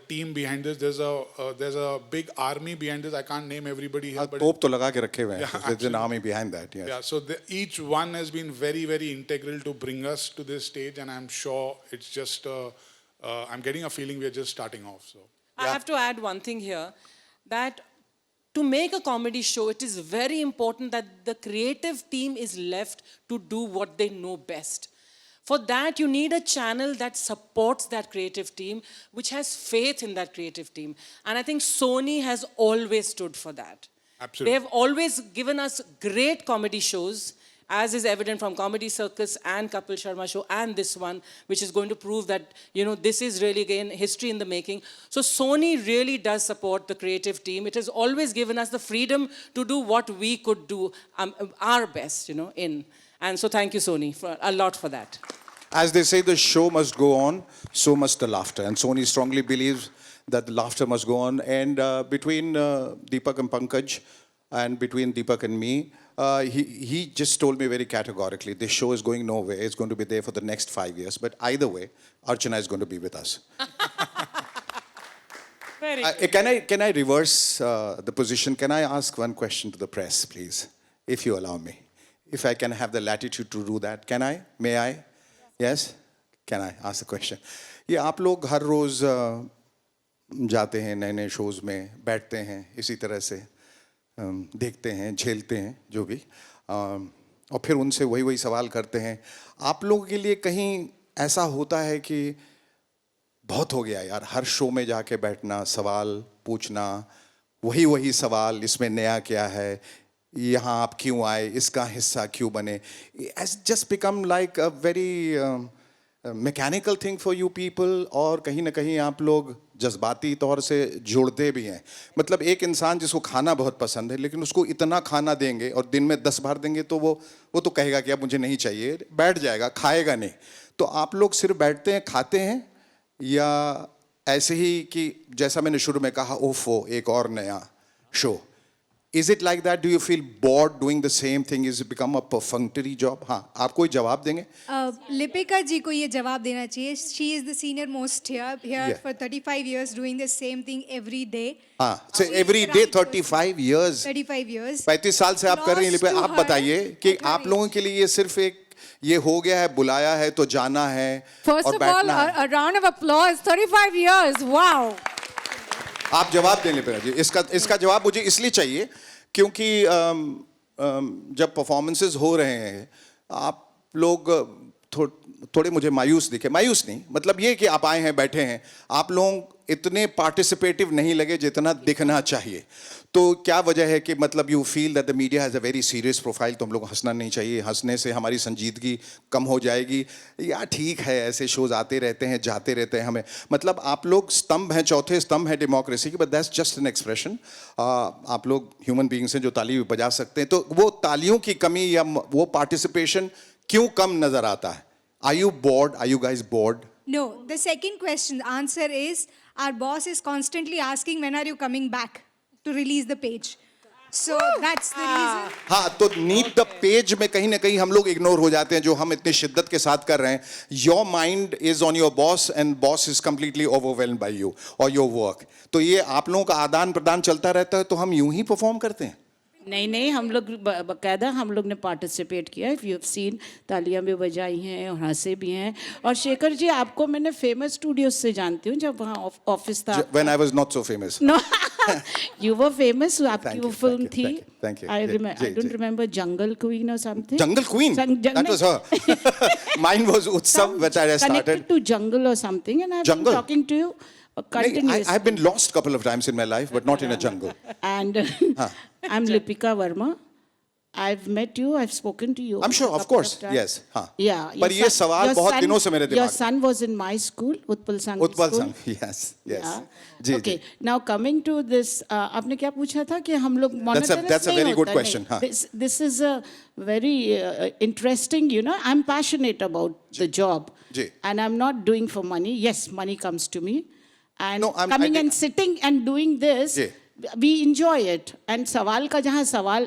[SPEAKER 9] team behind this. There's a big army behind this. I can't name everybody here, but
[SPEAKER 3] तोप तो लगा के रखे हुए हैं.
[SPEAKER 9] Yeah,
[SPEAKER 3] There's an army behind that. Yes.
[SPEAKER 9] yeah, so each one has been very, very integral to bring us to this stage, and I'm sure it's just, I'm getting a feeling we're just starting off. So
[SPEAKER 2] I have to add one thing here, that to make a comedy show, it is very important that the creative team is left to do what they know best. For that, you need a channel that supports that creative team, which has faith in that creative team. And I think Sony has always stood for that.
[SPEAKER 9] Absolutely.
[SPEAKER 2] They have always given us great comedy shows, as is evident from Comedy Circus and Kapil Sharma show and this one, which is going to prove that, this is really, again, history in the making. So Sony really does support the creative team. It has always given us the freedom to do what we could do, our best, in. And so thank you, Sony, for a lot for that.
[SPEAKER 3] As they say, the show must go on, so must the laughter. And Sony strongly believes that the laughter must go on. And between Deepak and Pankaj, and between Deepak and me, he just told me very categorically, this show is going nowhere. It's going to be there for the next 5 years. But either way, Archana is going to be with us.
[SPEAKER 2] Very
[SPEAKER 3] Can I reverse the position? Can I ask one question to the press, please, if you allow me? If I can have the latitude to do that, can I? May I? Yes? Can I ask the question? ये आप लोग हर रोज़ जाते हैं नए नए शोज़ में, बैठते हैं इसी तरह से, देखते हैं, झेलते हैं जो भी, और फिर उनसे वही सवाल करते हैं. आप लोगों के लिए कहीं ऐसा होता है कि बहुत हो गया यार, हर शो में जाके बैठना, सवाल पूछना, वही सवाल, इसमें नया क्या है, यहाँ आप क्यों आए, इसका हिस्सा क्यों बने? Has just become like a very mechanical thing for you people, और कहीं ना कहीं आप लोग जज्बाती तौर से जुड़ते भी हैं. मतलब एक इंसान जिसको खाना बहुत पसंद है, लेकिन उसको इतना खाना देंगे और दिन में 10 बार देंगे तो वो तो कहेगा कि अब मुझे नहीं चाहिए, बैठ जाएगा, खाएगा नहीं. तो आप लोग सिर्फ बैठते हैं, खाते हैं, या ऐसे ही कि जैसा मैंने शुरू में कहा, ओफो एक और नया show? Is it like that? Do you feel bored doing the same thing? Is it become a perfunctory job? हाँ, आप कोई जवाब देंगे?
[SPEAKER 6] लिपिका जी को ये जवाब देना चाहिए. She is the senior most here
[SPEAKER 3] Yeah.
[SPEAKER 6] for 35 years doing the same thing every day.
[SPEAKER 3] हाँ, so every day 35 years.
[SPEAKER 6] 35 years.
[SPEAKER 3] 35 साल से आप कर रही हैं लिपिका. आप बताइए कि आप लोगों के लिए ये सिर्फ एक ये हो गया है, बुलाया है तो जाना है
[SPEAKER 1] First
[SPEAKER 3] और
[SPEAKER 1] of all,
[SPEAKER 3] बैठना है.
[SPEAKER 1] a round of applause. 35 years. Wow.
[SPEAKER 3] आप जवाब दें लिपिका जी. इसका जवाब मुझे इसलिए चाहिए क्योंकि जब परफॉर्मेंसेस हो रहे हैं आप लोग थोड़े मुझे मायूस दिखे. मायूस नहीं, मतलब ये कि आप आए हैं, बैठे हैं, आप लोग इतने पार्टिसिपेटिव नहीं लगे जितना दिखना चाहिए. तो क्या वजह है कि मतलब you feel that the media has a very serious profile, तो हम लोग हंसना नहीं चाहिए, हंसने से हमारी संजीदगी कम हो जाएगी? या ठीक है, ऐसे शोज आते रहते हैं, जाते रहते हैं, हमें मतलब आप लोग स्तंभ हैं, चौथे स्तंभ हैं डेमोक्रेसी के, but that's just an expression. आप लोग ह्यूमन बीइंग्स हैं जो ताली बजा सकते हैं, तो वो तालियों की कमी या वो पार्टिसिपेशन क्यों कम नज़र आता है? Are you bored? Are you guys bored?
[SPEAKER 6] No, the second question, the answer is our boss is constantly asking when are you coming back to release the page. So that's the reason.
[SPEAKER 3] हाँ, तो नीड द पेज में कहीं ना कहीं हम लोग इग्नोर हो जाते हैं, जो हम इतनी शिद्दत के साथ कर रहे हैं. Your mind is on your boss and boss is completely overwhelmed bye you और योर वर्क. तो ये आप लोगों का आदान प्रदान चलता रहता है, तो हम यूं ही परफॉर्म करते हैं.
[SPEAKER 5] नहीं, हम लोग बाकायदा हम लोग ने पार्टिसिपेट किया. इफ़ यू हैव सीन, तालियां भी बजाई हैं और हंसे भी हैं. और शेखर जी, आपको मैंने फेमस स्टूडियोज से जानती हूँ, जब वहाँ ऑफिस था.
[SPEAKER 3] When I was not so famous.
[SPEAKER 5] No. You were famous. आपकी
[SPEAKER 3] Thank
[SPEAKER 5] वो
[SPEAKER 3] you,
[SPEAKER 5] फिल्म
[SPEAKER 3] thank you,
[SPEAKER 5] थी.
[SPEAKER 3] thank you.
[SPEAKER 5] I
[SPEAKER 3] जी,
[SPEAKER 5] I don't
[SPEAKER 3] जी.
[SPEAKER 5] remember Jungle Queen or something.
[SPEAKER 3] Jungle Queen. That was her. Mine was Utsav, which I started.
[SPEAKER 5] Connected to jungle or something, and I've
[SPEAKER 3] Jungle?
[SPEAKER 5] been talking to you continuously.
[SPEAKER 3] I've been lost a couple of times in my life, but not in a jungle.
[SPEAKER 5] And I'm Lipika Verma. I've met you. I've spoken to you.
[SPEAKER 3] I'm sure,
[SPEAKER 5] a
[SPEAKER 3] of
[SPEAKER 5] couple
[SPEAKER 3] course.
[SPEAKER 5] times.
[SPEAKER 3] Yes. हाँ.
[SPEAKER 5] Yeah.
[SPEAKER 3] पर ये सवाल बहुत दिनों से मेरे
[SPEAKER 5] Your
[SPEAKER 3] दिमाग में.
[SPEAKER 5] son was in my school, Utpal Sangh
[SPEAKER 3] Utpal
[SPEAKER 5] school.
[SPEAKER 3] संघ. Yes. Yes.
[SPEAKER 5] Yeah.
[SPEAKER 3] Ji,
[SPEAKER 5] Okay.
[SPEAKER 3] Ji.
[SPEAKER 5] Now coming to this, आपने क्या पूछा था कि हम लोग monotonous
[SPEAKER 3] that's a
[SPEAKER 5] नहीं
[SPEAKER 3] very good
[SPEAKER 5] होता,
[SPEAKER 3] question,
[SPEAKER 5] नहीं.
[SPEAKER 3] हाँ.
[SPEAKER 5] This is a very interesting. You know, I'm passionate about the job,
[SPEAKER 3] ji.
[SPEAKER 5] and I'm not doing for money. Yes, money comes to me, and
[SPEAKER 3] No, I
[SPEAKER 5] coming
[SPEAKER 3] did-
[SPEAKER 5] and sitting and doing this.
[SPEAKER 3] Ji.
[SPEAKER 5] We enjoy it. And सवाल का जहाँ सवाल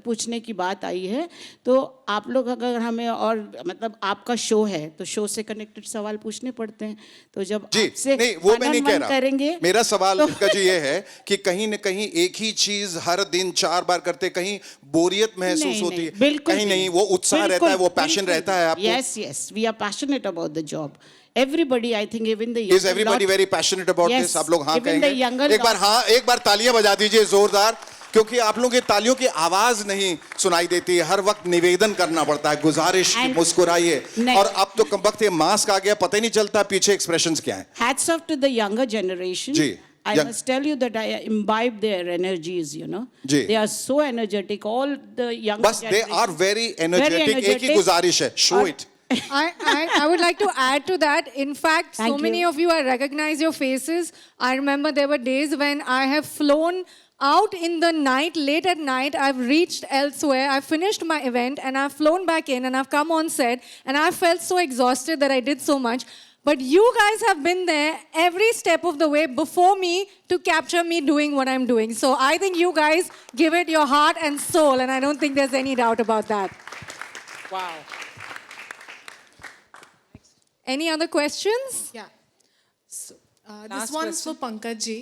[SPEAKER 5] पूछने की बात आई है, तो आप लोग अगर हमें और मतलब आपका शो है, तो शो से कनेक्टेड सवाल पूछने पड़ते हैं. तो जब
[SPEAKER 3] जी
[SPEAKER 5] आपसे
[SPEAKER 3] नहीं वो मैं नहीं कह
[SPEAKER 5] one-on-one
[SPEAKER 3] रहा.
[SPEAKER 5] करेंगे,
[SPEAKER 3] मेरा सवाल
[SPEAKER 5] तो-
[SPEAKER 3] का जी ये है कि कहीं न कहीं एक ही चीज हर दिन 4 बार करते कहीं बोरियत महसूस
[SPEAKER 5] नहीं,
[SPEAKER 3] होती
[SPEAKER 5] नहीं,
[SPEAKER 3] है.
[SPEAKER 5] बिल्कुल
[SPEAKER 3] कहीं
[SPEAKER 5] भी
[SPEAKER 3] नहीं वो उत्साह रहता है, वो पैशन रहता है आपको.
[SPEAKER 5] Yes, we are passionate about the job. Everybody, I think, even the
[SPEAKER 3] Is
[SPEAKER 5] younger
[SPEAKER 3] everybody
[SPEAKER 5] lot-
[SPEAKER 3] very passionate about
[SPEAKER 5] Yes,
[SPEAKER 3] this? आप लोग हाँ
[SPEAKER 5] even the
[SPEAKER 3] कहेंगे.
[SPEAKER 5] younger
[SPEAKER 3] एक बार
[SPEAKER 5] lot-
[SPEAKER 3] हाँ, एक बार तालियां बजा दीजिए जोरदार, क्योंकि आप लोगों की तालियों की आवाज नहीं सुनाई देती है. हर वक्त निवेदन करना पड़ता है, गुजारिश कि
[SPEAKER 5] And-
[SPEAKER 3] मुस्कुराइए.
[SPEAKER 5] नहीं.
[SPEAKER 3] और अब तो कम वक्त ये मास्क आ गया, पता ही नहीं चलता पीछे एक्सप्रेशंस क्या हैं.
[SPEAKER 5] Hats off to the younger generation.
[SPEAKER 3] Ji,
[SPEAKER 5] I
[SPEAKER 3] young-
[SPEAKER 5] must tell you that I imbibe their energies, you know.
[SPEAKER 3] Ji.
[SPEAKER 5] They are so energetic. All the young
[SPEAKER 3] बस they are very energetic. एक ही
[SPEAKER 5] energetic.
[SPEAKER 3] गुजारिश है, show it.
[SPEAKER 1] I would like to add to that. In fact, so
[SPEAKER 5] Thank
[SPEAKER 1] many
[SPEAKER 5] you.
[SPEAKER 1] of you, I recognize your faces. I remember there were days when I have flown out in the night, late at night. I've reached elsewhere. I've finished my event and I've flown back in and I've come on set and I felt so exhausted that I did so much. But you guys have been there every step of the way before me to capture me doing what I'm doing. So I think you guys give it your heart and soul, and I don't think there's any doubt about that.
[SPEAKER 2] Wow.
[SPEAKER 1] Any other questions?
[SPEAKER 10] Yeah. So,
[SPEAKER 2] Last
[SPEAKER 10] this one's
[SPEAKER 2] question.
[SPEAKER 10] for Pankaj ji.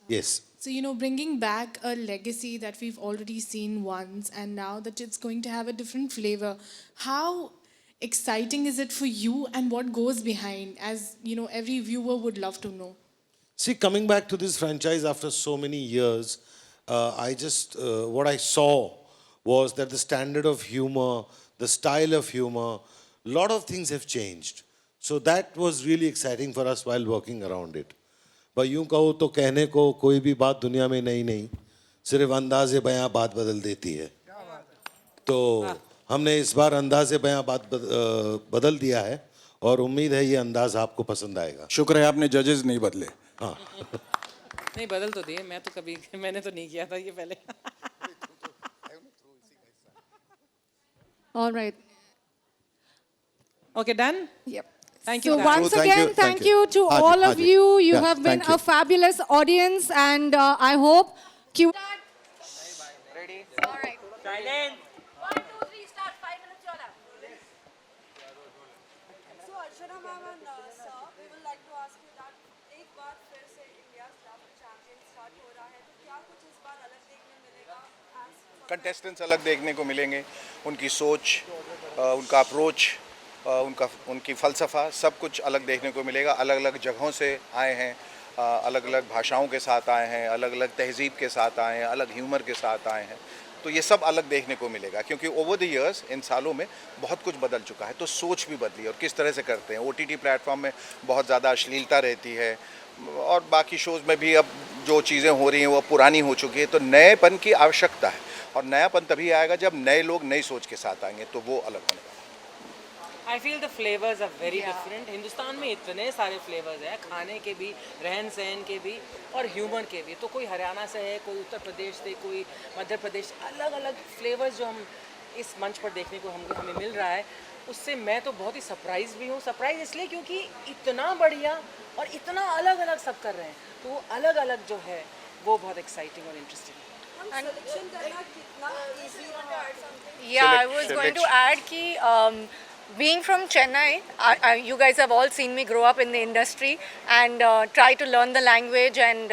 [SPEAKER 4] Yes.
[SPEAKER 10] So, bringing back a legacy that we've already seen once, and now that it's going to have a different flavor, how exciting is it for you, and what goes behind? As every viewer would love to know.
[SPEAKER 4] See, coming back to this franchise after so many years, what I saw was that the standard of humor, the style of humor, a lot of things have changed. So that was really exciting for us while working around it. पर यूं कहो तो कहने को कोई भी बात दुनिया में नहीं, सिर्फ अंदाज़े बयां बात बदल देती है. तो हमने इस बार अंदाज़े बयां बात बदल दिया है और उम्मीद है ये अंदाज़ आपको पसंद आएगा.
[SPEAKER 3] शुक्र है आपने जजेस नहीं बदले.
[SPEAKER 4] हाँ.
[SPEAKER 2] नहीं बदल तो दिए, मैंने तो नहीं किया था ये पहले.
[SPEAKER 1] All right.
[SPEAKER 2] Okay, done?
[SPEAKER 1] Yep.
[SPEAKER 2] Thank you.
[SPEAKER 1] So
[SPEAKER 2] Dan.
[SPEAKER 1] once
[SPEAKER 3] thank
[SPEAKER 1] again,
[SPEAKER 3] you,
[SPEAKER 1] thank
[SPEAKER 3] thank you.
[SPEAKER 1] you to
[SPEAKER 3] Haji,
[SPEAKER 1] all of
[SPEAKER 3] Haji.
[SPEAKER 1] you. You
[SPEAKER 3] Yeah,
[SPEAKER 1] have been
[SPEAKER 3] thank you.
[SPEAKER 1] a fabulous audience, and I hope. Ready? All right.
[SPEAKER 11] Silent. 1, 2, 3, start. 5 minutes, your lap. So, Archana ma'am and sir, we would like to ask you that एक बार फिर से India's Love Champion start हो रहा है, तो क्या कुछ इस बार अलग देखने मिलेगा?
[SPEAKER 3] कंटेस्टेंट्स अलग देखने को मिलेंगे. उनकी सोच, उनका अप्रोच, उनकी फ़लसफ़ा सब कुछ अलग देखने को मिलेगा. अलग अलग जगहों से आए हैं, अलग अलग भाषाओं के साथ आए हैं, अलग अलग तहज़ीब के साथ आए हैं, अलग ह्यूमर के साथ आए हैं. तो ये सब अलग देखने को मिलेगा, क्योंकि ओवर द इयर्स इन सालों में बहुत कुछ बदल चुका है. तो सोच भी बदली और किस तरह से करते हैं. OTT प्लेटफॉर्म में बहुत ज़्यादा अश्लीलता रहती है और बाकी शोज़ में भी अब जो चीज़ें हो रही हैं वो पुरानी हो चुकी है. तो नएपन की आवश्यकता है और नयापन तभी आएगा जब नए लोग नई सोच के साथ आएंगे, तो वो अलग होने वाला है.
[SPEAKER 12] I feel the flavors are very different. Hindustan में इतने सारे फ्लेवर्स हैं, खाने के भी, रहन सहन के भी और ह्यूमर के भी. तो कोई हरियाणा से है, कोई उत्तर प्रदेश से, कोई मध्य प्रदेश, अलग अलग फ्लेवर्स जो हम इस मंच पर देखने को हमें मिल रहा है, उससे मैं तो बहुत ही सरप्राइज भी हूँ. सरप्राइज इसलिए क्योंकि इतना बढ़िया और इतना अलग अलग सब कर रहे हैं, तो वो अलग अलग जो है वो बहुत एक्साइटिंग और इंटरेस्टिंग है.
[SPEAKER 11] Yeah, I was going to add कि being from Chennai, you guys have all seen me grow up in the industry and try to learn the language, and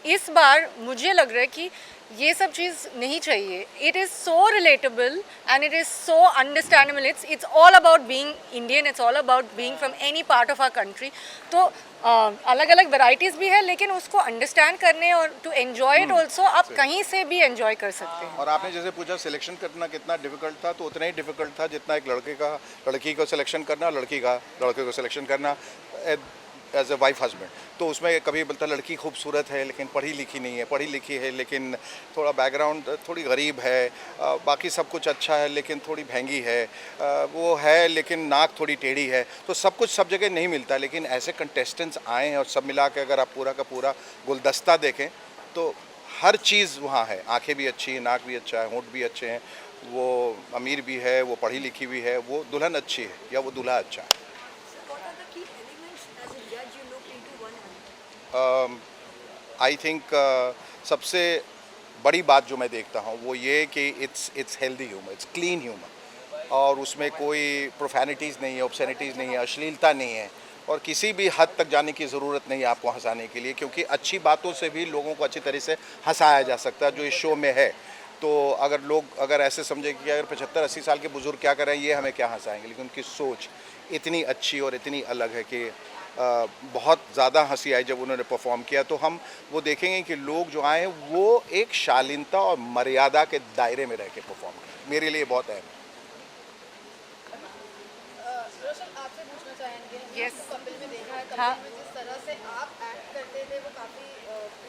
[SPEAKER 11] इस बार मुझे लग रहा है कि
[SPEAKER 1] ये सब चीज़ नहीं चाहिए. It is so relatable and it is so understandable. It's all about being Indian. It's all about being from any part of our country. तो अलग अलग varieties भी है, लेकिन उसको understand करने और to enjoy it also आप कहीं से भी enjoy कर सकते हैं.
[SPEAKER 3] और आपने जैसे पूछा सिलेक्शन करना कितना डिफिकल्ट था, तो उतना ही डिफिकल्ट था जितना एक लड़की को सिलेक्शन करना, लड़के को सिलेक्शन करना एज ए वाइफ हस्बैंड. तो उसमें कभी बोलता लड़की खूबसूरत है लेकिन पढ़ी लिखी नहीं है, पढ़ी लिखी है लेकिन थोड़ा बैकग्राउंड थोड़ी गरीब है, बाकी सब कुछ अच्छा है लेकिन थोड़ी महंगी है, वो है लेकिन नाक थोड़ी टेढ़ी है. तो सब कुछ सब जगह नहीं मिलता, लेकिन ऐसे कंटेस्टेंट्स आए हैं और सब मिला के अगर आप पूरा का पूरा गुलदस्ता देखें तो हर चीज़ वहाँ है. आंखें भी अच्छी हैं, नाक भी अच्छा है, होंठ भी अच्छे हैं, वो अमीर भी है, वो पढ़ी लिखी भी है, वो दुल्हन अच्छी है या वो दूल्हा अच्छा है. आई थिंक सबसे बड़ी बात जो मैं देखता हूँ वो ये कि it's healthy humour, it's clean humour, और उसमें कोई प्रोफैनिटीज़ नहीं है, ऑब्सैनिटीज़ नहीं है, अश्लीलता नहीं है, और किसी भी हद तक जाने की ज़रूरत नहीं है आपको हंसाने के लिए, क्योंकि अच्छी बातों से भी लोगों को अच्छी तरह से हंसाया जा सकता है जो इस शो में है. तो अगर ऐसे समझे कि अगर 75-80 साल के बुज़ुर्ग क्या कर रहे हैं, ये हमें क्या हंसाएंगे, लेकिन उनकी सोच इतनी अच्छी और इतनी अलग है कि बहुत ज़्यादा हंसी आई जब उन्होंने परफॉर्म किया. तो हम वो देखेंगे कि लोग जो आए वो एक शालीनता और मर्यादा के दायरे में रह के परफॉर्म करें. मेरे लिए बहुत अहम है.
[SPEAKER 11] आपसे पूछना चाहेंगे
[SPEAKER 1] Yes.
[SPEAKER 11] कपिल में देखा है,
[SPEAKER 1] हाँ.
[SPEAKER 11] कपिल में जिस तरह से आप एक्ट करते थे वो काफी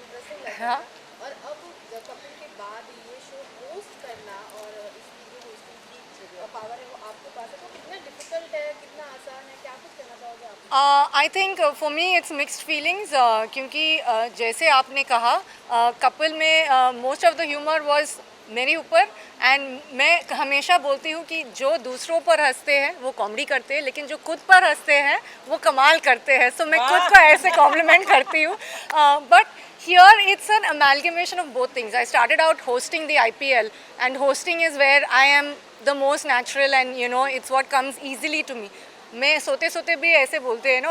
[SPEAKER 11] इंटरेस्टिंग लगा.
[SPEAKER 1] हाँ.
[SPEAKER 11] और अब कपिल के बाद ये शो होस्ट करना और इसकी जो होस्टिंग की पावर है वो आपके पास है, तो कितना डिफिकल्ट है, कितना आसान है, क्या कुछ कहना चाहोगे आप?
[SPEAKER 1] I think for me it's mixed feelings, क्योंकि जैसे आपने कहा कपिल में most of the humour was मेरे ऊपर, एंड मैं हमेशा बोलती हूँ कि जो दूसरों पर हंसते हैं वो कॉमेडी करते हैं, लेकिन जो खुद पर हंसते हैं वो कमाल करते हैं. सो मैं खुद को ऐसे कॉम्प्लीमेंट करती हूँ. But here it's an amalgamation of both things. I started out hosting the IPL, and hosting is where I am the most natural, and you know it's what comes easily to me. मैं सोते सोते भी ऐसे बोलते हैं,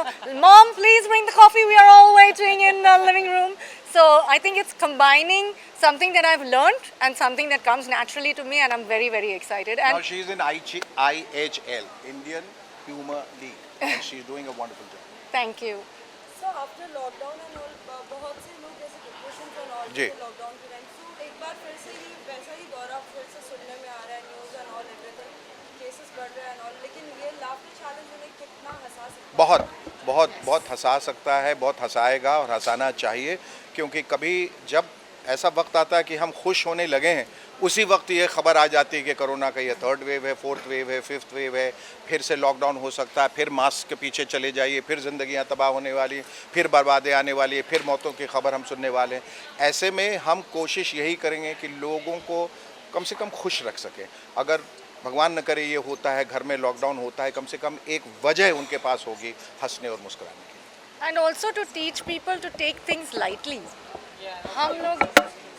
[SPEAKER 1] Mom, please bring the coffee. We are all waiting in the living room. So I think it's combining something that I've learned and something that comes naturally to me, and I'm very, very excited.
[SPEAKER 3] Now
[SPEAKER 1] And
[SPEAKER 3] she is in IHL, Indian Humor League, and she is doing a wonderful job.
[SPEAKER 1] thank you.
[SPEAKER 11] So after lockdown and all, बहुत से लोग जैसे डिप्रेशन और ऑल
[SPEAKER 3] जी.
[SPEAKER 11] लॉकडाउन के टाइम, so एक बार फिर से ही वैसा ही दौरा फिर से सुनने में आ रहा है, news and all everything, cases बढ़ रहे हैं एंड ऑल, लेकिन ये लाफ्टर चैलेंज उन्हें कितना हंसा सकता है?
[SPEAKER 3] बहुत बहुत बहुत हंसा सकता है, बहुत हंसाएगा और हंसाना चाहिए, क्योंकि कभी जब ऐसा वक्त आता है कि हम खुश होने लगे हैं, उसी वक्त ये खबर आ जाती है कि कोरोना का ये 3rd वेव है, 4th वेव है, 5th वेव है, फिर से लॉकडाउन हो सकता है, फिर मास्क के पीछे चले जाइए, फिर ज़िंदगियां तबाह होने वाली, फिर बर्बादी आने वाली है, फिर मौतों की खबर हम सुनने वाले हैं. ऐसे में हम कोशिश यही करेंगे कि लोगों को कम से कम खुश रख सकें. अगर भगवान न करे ये होता है, घर में लॉकडाउन होता है, कम से कम एक वजह उनके पास होगी हंसने और मुस्कुराने की.
[SPEAKER 1] And also to teach people to take things lightly. हम लोग,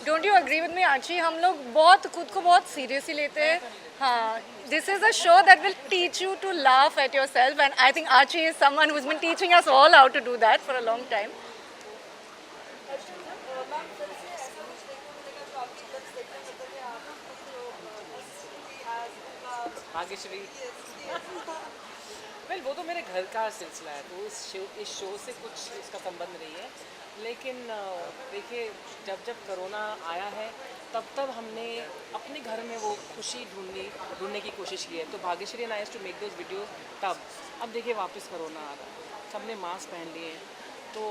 [SPEAKER 1] don't you agree with me Archie, हम लोग बहुत खुद को बहुत सीरियसली लेते हैं. हाँ, this is a show that will teach you to laugh at yourself, and I think Archie is someone who has been teaching us all how to do that for a long time.
[SPEAKER 11] Ma'am फिर से ऐसा कुछ देखने को मिलेगा जो आपकी क्लिप्स देखने को मिलते हैं, आप असिस्टेंटली एज उनका
[SPEAKER 12] भाग्यश्री वेल वो तो मेरे घर का सिलसिला है, तो इस शो से कुछ इसका संबंध नहीं है. लेकिन देखिए जब कोरोना आया है तब हमने अपने घर में वो खुशी ढूंढने की कोशिश की है. तो Bhagyashree and I used to make those videos तब. अब देखिए वापस कोरोना आ रहा है, सबने मास्क पहन लिए हैं, तो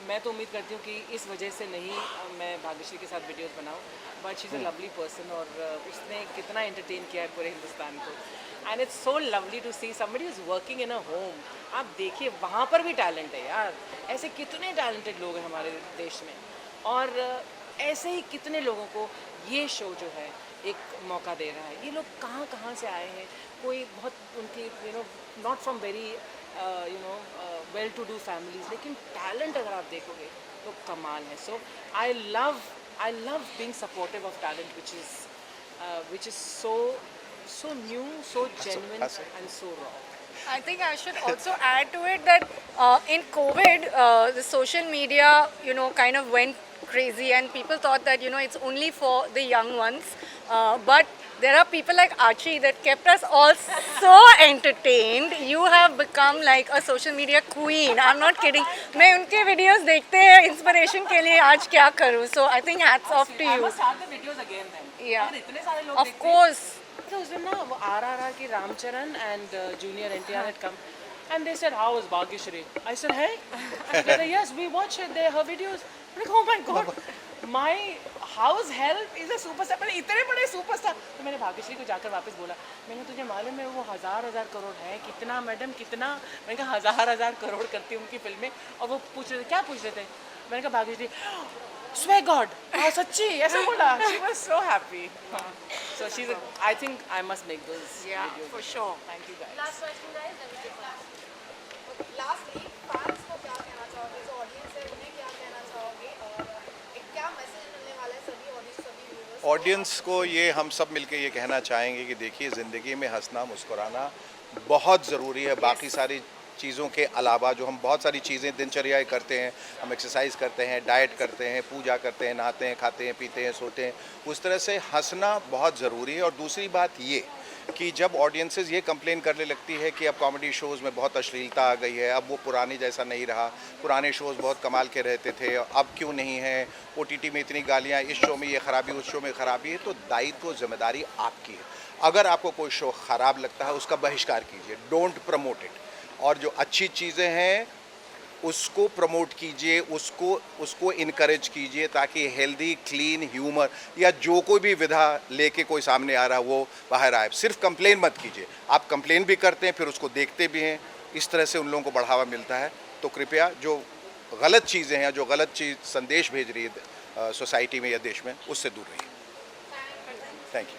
[SPEAKER 12] मैं तो उम्मीद करती हूँ कि इस वजह से नहीं मैं भाग्यश्री के साथ वीडियोस बनाऊँ, but she is a lovely person, और उसने कितना एंटरटेन किया है पूरे हिंदुस्तान को. And it's so lovely to see somebody is working in a home. आप देखिए वहाँ पर भी टैलेंट है यार. ऐसे कितने टैलेंटेड लोग हैं हमारे देश में, और ऐसे ही कितने लोगों को ये शो जो है एक मौका दे रहा है. ये लोग कहाँ से आए हैं, कोई बहुत उनकी not from very well to do families, लेकिन टैलेंट अगर आप देखोगे तो कमाल है. So I love being supportive of talent which is so new, so genuine, and so raw.
[SPEAKER 1] I think I should also add to it that in COVID, the social media, kind of went crazy, and people thought that, you know, it's only for the young ones. But there are people like Archie that kept us all so entertained. You have become like a social media queen. I'm not kidding. मैं उनके videos देखते हैं inspiration के लिए आज क्या करूँ. So I think hats off to
[SPEAKER 12] I
[SPEAKER 1] you.
[SPEAKER 12] must start the videos again then.
[SPEAKER 1] Yeah.
[SPEAKER 12] अगर इतने सारे लोग
[SPEAKER 1] Of
[SPEAKER 12] देखते हैं।
[SPEAKER 1] course.
[SPEAKER 12] तो उस दिन ना वो RRR की Ramcharan and junior NTR had come and they said how was Bhagyashree? I said hey. They said yes we watch it. Her videos. I'm like oh my god. My house help is a superstar. मैंने इतने बड़े superstar. तो मैंने भाग्यश्री को जाकर वापस बोला मैंने तुझे मालूम है वो हजार करोड़ है कितना मैडम कितना मैंने कहा हजार करोड़ करती है उनकी फिल्में और वो पूछ रहे थे क्या पूछ रहे थे मैंने कहा भाग्यश्री swear God सच्ची ऐसा बोला she was so happy so she's I think I must make those videos.
[SPEAKER 1] For sure.
[SPEAKER 12] Thank you guys.
[SPEAKER 11] Last question, guys. Then we can last. Lastly, fans को क्या कहना चाहोगे? जो audience है उन्हें क्या कहना चाहोगे? और एक क्या message मिलने वाला है सभी audience सभी viewers को?
[SPEAKER 3] ऑडियंस को ये हम सब मिलके ये कहना चाहेंगे कि देखिए ज़िंदगी में हंसना मुस्कुराना बहुत ज़रूरी है बाकी सारी चीज़ों के अलावा जो हम बहुत सारी चीज़ें दिनचर्या करते हैं हम एक्सरसाइज करते हैं डाइट करते हैं पूजा करते हैं नहाते हैं खाते हैं पीते हैं सोते हैं उस तरह से हंसना बहुत ज़रूरी है और दूसरी बात ये कि जब ऑडियंसेस ये कंप्लेन करने लगती है कि अब कॉमेडी शोज़ में बहुत अश्लीलता आ गई है अब वो पुराने जैसा नहीं रहा पुराने शोज़ बहुत कमाल के रहते थे अब क्यों नहीं है OTT में इतनी गालियाँ इस शो में ये ख़राबी उस शो में ख़राबी है तो दायित्व जिम्मेदारी आपकी है अगर आपको कोई शो ख़राब लगता है उसका बहिष्कार कीजिए डोंट प्रमोट इट और जो अच्छी चीज़ें हैं उसको प्रमोट कीजिए उसको इनकरेज कीजिए ताकि हेल्दी क्लीन ह्यूमर या जो कोई भी विधा लेके कोई सामने आ रहा है वो बाहर आए सिर्फ कंप्लेन मत कीजिए आप कंप्लेन भी करते हैं फिर उसको देखते भी हैं इस तरह से उन लोगों को बढ़ावा मिलता है तो कृपया जो गलत चीज़ें हैं जो गलत चीज़ संदेश भेज रही है सोसाइटी में या देश में उससे दूर रहिए थैंक यू